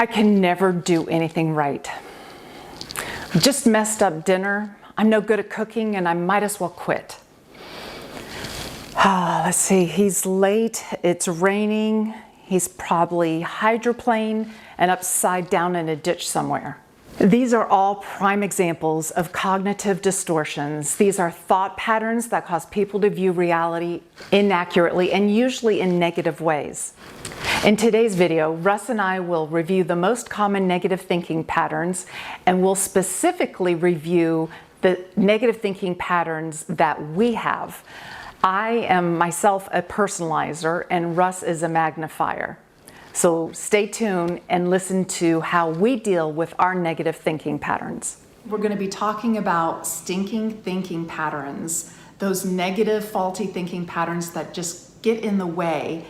I can never do anything right. Just messed up dinner. I'm no good at cooking and I might as well quit. Let's see, he's late, it's raining, he's probably hydroplaned and upside down in a ditch somewhere. These are all prime examples of cognitive distortions. These are thought patterns that cause people to view reality inaccurately and usually in negative ways. In today's video, Russ and I will review the most common negative thinking patterns, and we'll specifically review the negative thinking patterns that we have. I am myself a personalizer and Russ is a magnifier. So stay tuned and listen to how we deal with our negative thinking patterns. We're going to be talking about stinking thinking patterns, those negative, faulty thinking patterns that just get in the way.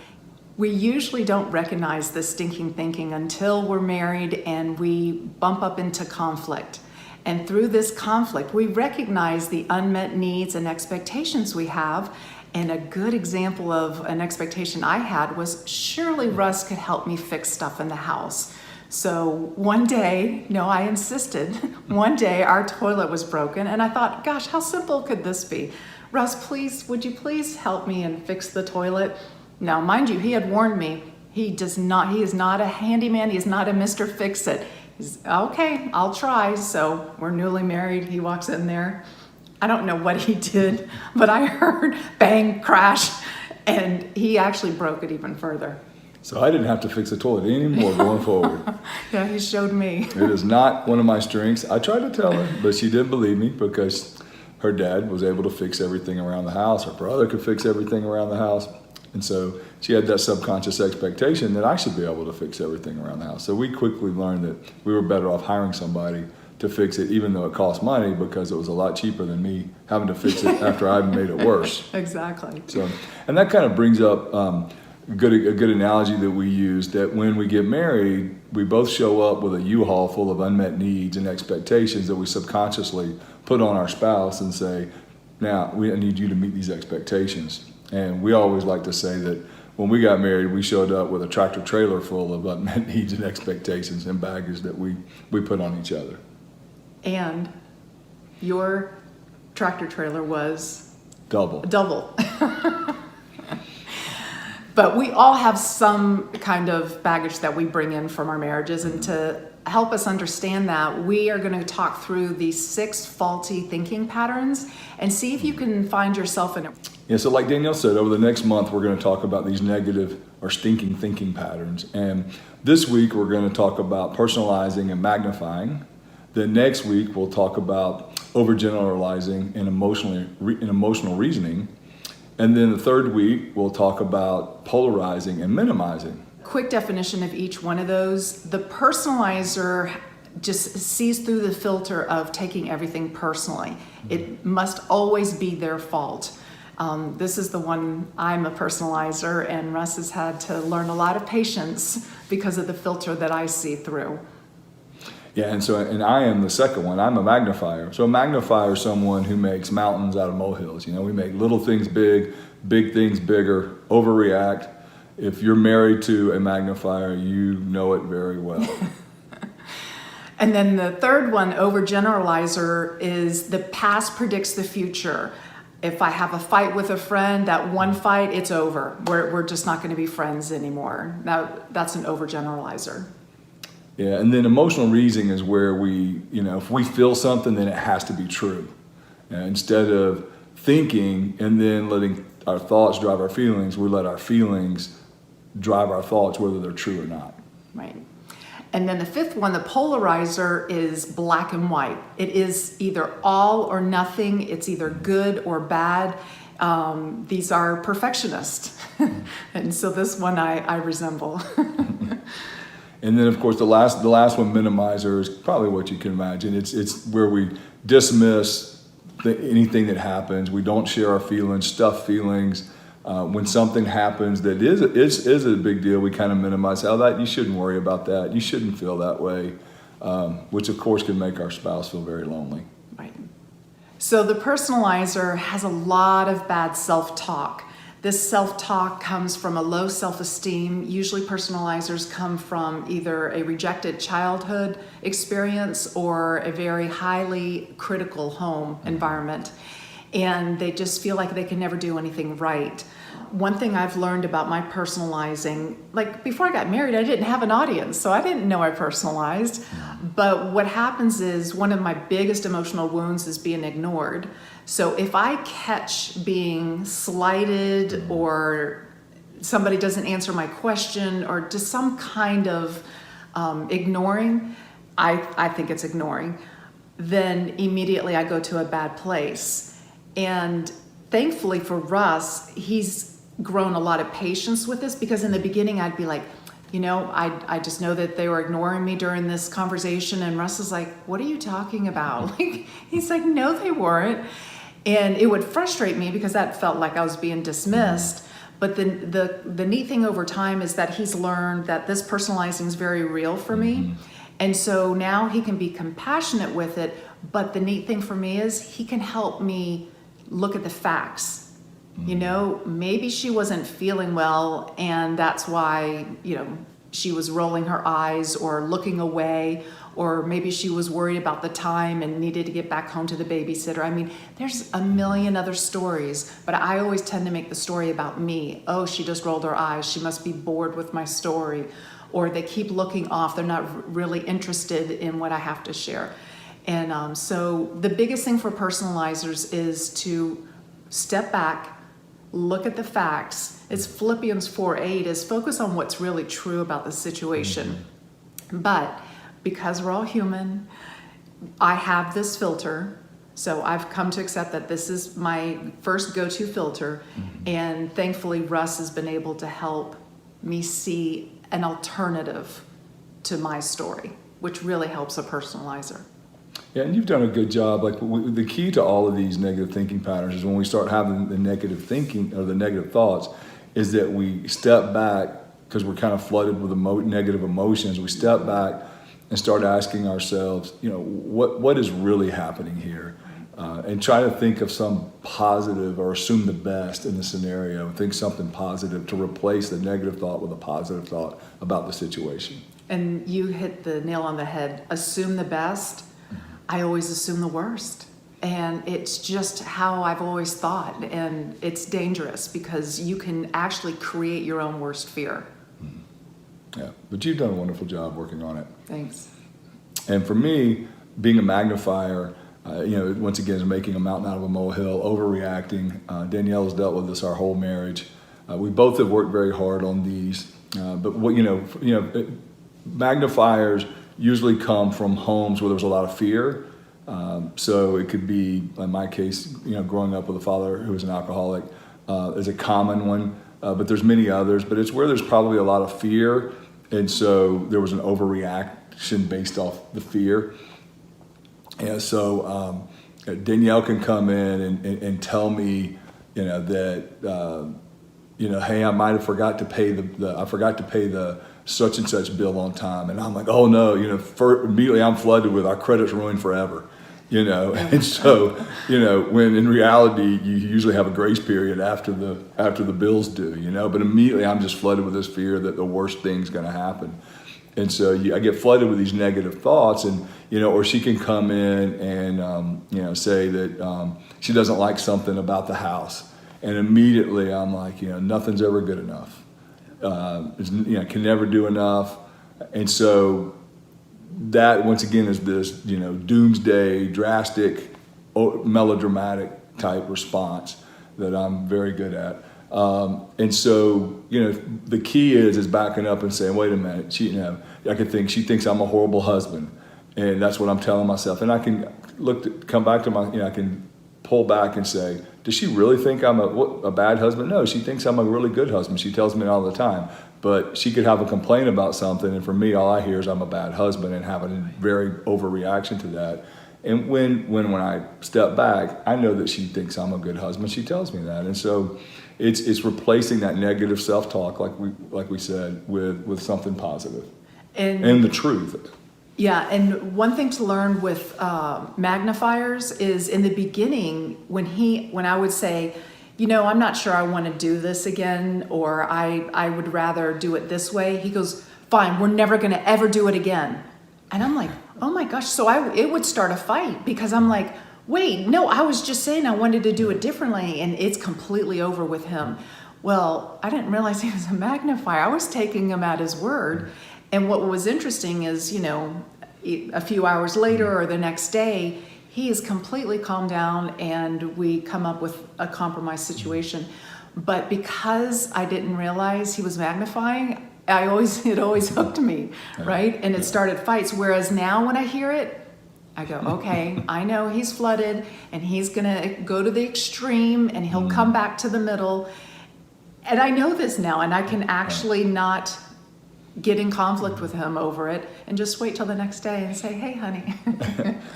We usually don't recognize the stinking thinking until we're married and we bump up into conflict. And through this conflict, we recognize the unmet needs and expectations we have. And a good example of an expectation I had was surely Russ could help me fix stuff in the house. So one day, no, I insisted, one day our toilet was broken and I thought, gosh, how simple could this be? Russ, please, would you please help me and fix the toilet? Now, mind you, he had warned me, he is not a handyman, he is not a Mr. Fix-It. He's, okay, I'll try. So we're newly married, he walks in there. I don't know what he did, but I heard bang, crash, and he actually broke it even further. So I didn't have to fix the toilet anymore going forward. Yeah, he showed me. It is not one of my strengths. I tried to tell her, but she didn't believe me because her dad was able to fix everything around the house. Her brother could fix everything around the house. And so she had that subconscious expectation that I should be able to fix everything around the house. So we quickly learned that we were better off hiring somebody to fix it, even though it cost money, because it was a lot cheaper than me having to fix it after I made it worse. Exactly. So, and that kind of brings up a good analogy that we use, that when we get married, we both show up with a U-Haul full of unmet needs and expectations that we subconsciously put on our spouse and say, now, I need you to meet these expectations. And we always like to say that when we got married, we showed up with a tractor trailer full of unmet needs and expectations and baggage that we put on each other. And your tractor trailer was? Double. But we all have some kind of baggage that we bring in from our marriages, and to help us understand that, we are going to talk through these 6 faulty thinking patterns and see if you can find yourself in it. Yeah, so like Danielle said, over the next month, we're going to talk about these negative or stinking thinking patterns. And this week, we're going to talk about personalizing and magnifying. Then next week, we'll talk about overgeneralizing and emotional reasoning. And then the third week, we'll talk about polarizing and minimizing. Quick definition of each one of those. The personalizer just sees through the filter of taking everything personally. It must always be their fault. This is the one, I'm a personalizer, and Russ has had to learn a lot of patience because of the filter that I see through. Yeah, and I am the second one. I'm a magnifier. So a magnifier is someone who makes mountains out of molehills. You know, we make little things big, big things bigger, overreact. If you're married to a magnifier, you know it very well. And then the third one, overgeneralizer, is the past predicts the future. If I have a fight with a friend, that one fight, it's over. We're just not going to be friends anymore. That's an overgeneralizer. Yeah, and then emotional reasoning is where we, if we feel something, then it has to be true. Instead of thinking and then letting our thoughts drive our feelings, we let our feelings drive our thoughts, whether they're true or not. Right. And then the fifth one, the polarizer, is black and white. It is either all or nothing. It's either good or bad. These are perfectionists. And so this one I resemble. And then, of course, the last one, minimizer, is probably what you can imagine. It's where we dismiss anything that happens. We don't share our feelings, stuff feelings. When something happens that is a big deal, we kind of minimize. You shouldn't worry about that. You shouldn't feel that way, which, of course, can make our spouse feel very lonely. Right. So the personalizer has a lot of bad self-talk. This self-talk comes from a low self-esteem. Usually personalizers come from either a rejected childhood experience or a very highly critical home environment. And they just feel like they can never do anything right. One thing I've learned about my personalizing, like before I got married, I didn't have an audience, so I didn't know I personalized. But what happens is one of my biggest emotional wounds is being ignored. So if I catch being slighted or somebody doesn't answer my question or just some kind of ignoring, I think it's ignoring, then immediately I go to a bad place. And thankfully for Russ, he's grown a lot of patience with this, because in the beginning I'd be like, I just know that they were ignoring me during this conversation. And Russ is like, what are you talking about? He's like, no, they weren't. And it would frustrate me because that felt like I was being dismissed. But the neat thing over time is that he's learned that this personalizing is very real for me. And so now he can be compassionate with it. But the neat thing for me is he can help me look at the facts. Maybe she wasn't feeling well, and that's why, she was rolling her eyes or looking away, or maybe she was worried about the time and needed to get back home to the babysitter. I mean, there's a million other stories, but I always tend to make the story about me. Oh, she just rolled her eyes. She must be bored with my story. Or they keep looking off. They're not really interested in what I have to share. And so the biggest thing for personalizers is to step back, look at the facts. It's Philippians 4:8 is focus on what's really true about the situation. But because we're all human, I have this filter. So I've come to accept that this is my first go-to filter. And thankfully, Russ has been able to help me see an alternative to my story, which really helps a personalizer. Yeah, and you've done a good job. Like the key to all of these negative thinking patterns is when we start having the negative thinking or the negative thoughts, is that we step back because we're kind of flooded with negative emotions. We step back and start asking ourselves, what is really happening here, and try to think of some positive or assume the best in the scenario. Think something positive to replace the negative thought with a positive thought about the situation. And you hit the nail on the head. Assume the best. I always assume the worst. And it's just how I've always thought. And it's dangerous because you can actually create your own worst fear. Yeah, but you've done a wonderful job working on it. Thanks. And for me, being a magnifier, once again, is making a mountain out of a molehill, overreacting. Danielle has dealt with this our whole marriage. We both have worked very hard on these. But magnifiers usually come from homes where there's a lot of fear. So it could be, in my case, growing up with a father who was an alcoholic is a common one, but there's many others. But it's where there's probably a lot of fear, and so there was an overreaction based off the fear. And so Danielle can come in and tell me, that, hey, I might have forgot to pay the such and such bill on time, and I'm like, oh no, immediately I'm flooded with our credit's ruined forever, and so when in reality you usually have a grace period after the bills due, but immediately I'm just flooded with this fear that the worst thing's going to happen, and so I get flooded with these negative thoughts, and or she can come in and say that she doesn't like something about the house, and immediately I'm like, nothing's ever good enough. Can never do enough, and so that once again is this doomsday, drastic, melodramatic type response that I'm very good at, and so the key is backing up and saying, wait a minute, I could think she thinks I'm a horrible husband, and that's what I'm telling myself, and I can come back to I can pull back and say, does she really think I'm a bad husband? No, she thinks I'm a really good husband. She tells me it all the time. But she could have a complaint about something, and for me, all I hear is I'm a bad husband and have a very overreaction to that. And when I step back, I know that she thinks I'm a good husband. She tells me that. And so it's replacing that negative self-talk, like we said, with something positive and the truth. Yeah, and one thing to learn with magnifiers is in the beginning when I would say, I'm not sure I want to do this again, or I would rather do it this way. He goes, fine, we're never going to ever do it again. And I'm like, oh my gosh. So it would start a fight because I'm like, wait, no, I was just saying I wanted to do it differently, and it's completely over with him. Well, I didn't realize he was a magnifier. I was taking him at his word. And what was interesting is, a few hours later or the next day, he is completely calmed down and we come up with a compromise situation. But because I didn't realize he was magnifying, it always hooked me, right? And it started fights. Whereas now when I hear it, I go, okay, I know he's flooded and he's gonna go to the extreme and he'll come back to the middle. And I know this now, and I can actually not get in conflict with him over it and just wait till the next day and say, hey, honey.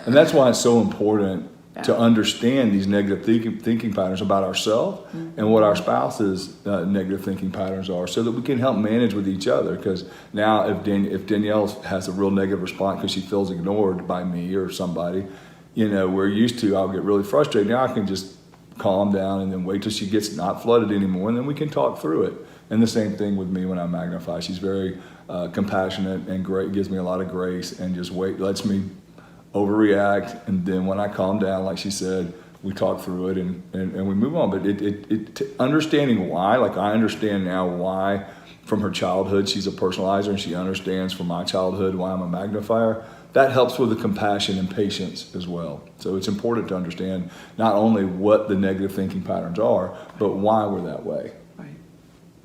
And that's why it's so important to understand these negative thinking patterns about ourselves and what our spouse's negative thinking patterns are, so that we can help manage with each other. Because now if Danielle has a real negative response because she feels ignored by me or somebody, we're used to, I'll get really frustrated. Now I can just calm down and then wait till she gets not flooded anymore, and then we can talk through it. And the same thing with me when I magnify. She's very compassionate and great, gives me a lot of grace, and just lets me overreact. And then when I calm down, like she said, we talk through it and we move on. But understanding why, like I understand now why from her childhood she's a personalizer, and she understands from my childhood why I'm a magnifier. That helps with the compassion and patience as well. So it's important to understand not only what the negative thinking patterns are, but why we're that way.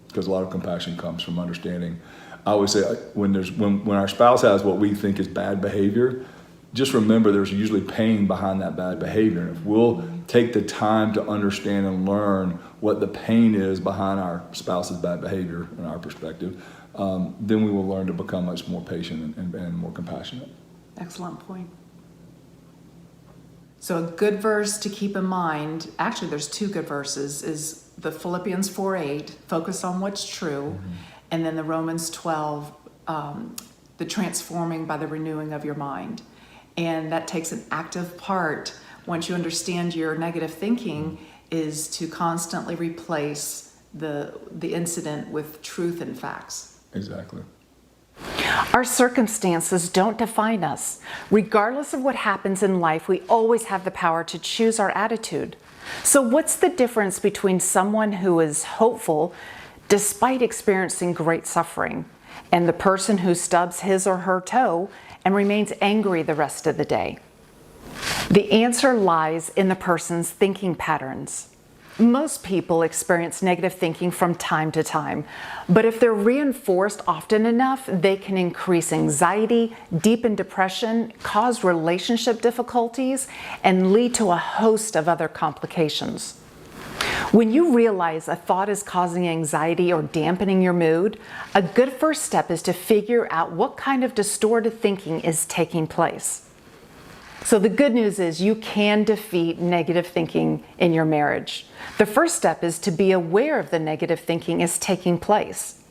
Because a lot of compassion comes from understanding. I always say when our spouse has what we think is bad behavior, just remember there's usually pain behind that bad behavior. And if we'll take the time to understand and learn what the pain is behind our spouse's bad behavior in our perspective, then we will learn to become much more patient and more compassionate. Excellent point. So a good verse to keep in mind, actually there's two good verses, is the Philippians 4:8, focus on what's true, and then the Romans 12, the transforming by the renewing of your mind. And that takes an active part. Once you understand your negative thinking, is to constantly replace the incident with truth and facts. Exactly. Our circumstances don't define us. Regardless of what happens in life, we always have the power to choose our attitude. So what's the difference between someone who is hopeful despite experiencing great suffering and the person who stubs his or her toe and remains angry the rest of the day? The answer lies in the person's thinking patterns. Most people experience negative thinking from time to time, but if they're reinforced often enough, they can increase anxiety, deepen depression, cause relationship difficulties, and lead to a host of other complications. When you realize a thought is causing anxiety or dampening your mood, a good first step is to figure out what kind of distorted thinking is taking place. So the good news is you can defeat negative thinking in your marriage. The first step is to be aware of the negative thinking is taking place.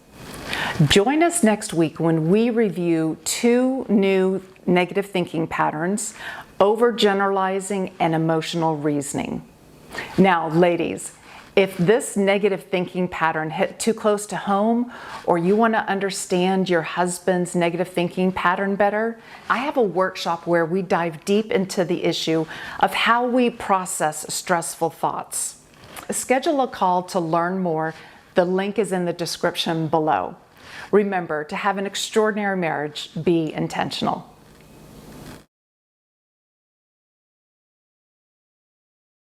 Join us next week when we review 2 new negative thinking patterns, overgeneralizing and emotional reasoning. Now, ladies, if this negative thinking pattern hit too close to home, or you want to understand your husband's negative thinking pattern better, I have a workshop where we dive deep into the issue of how we process stressful thoughts. Schedule a call to learn more. The link is in the description below. Remember, to have an extraordinary marriage, be intentional.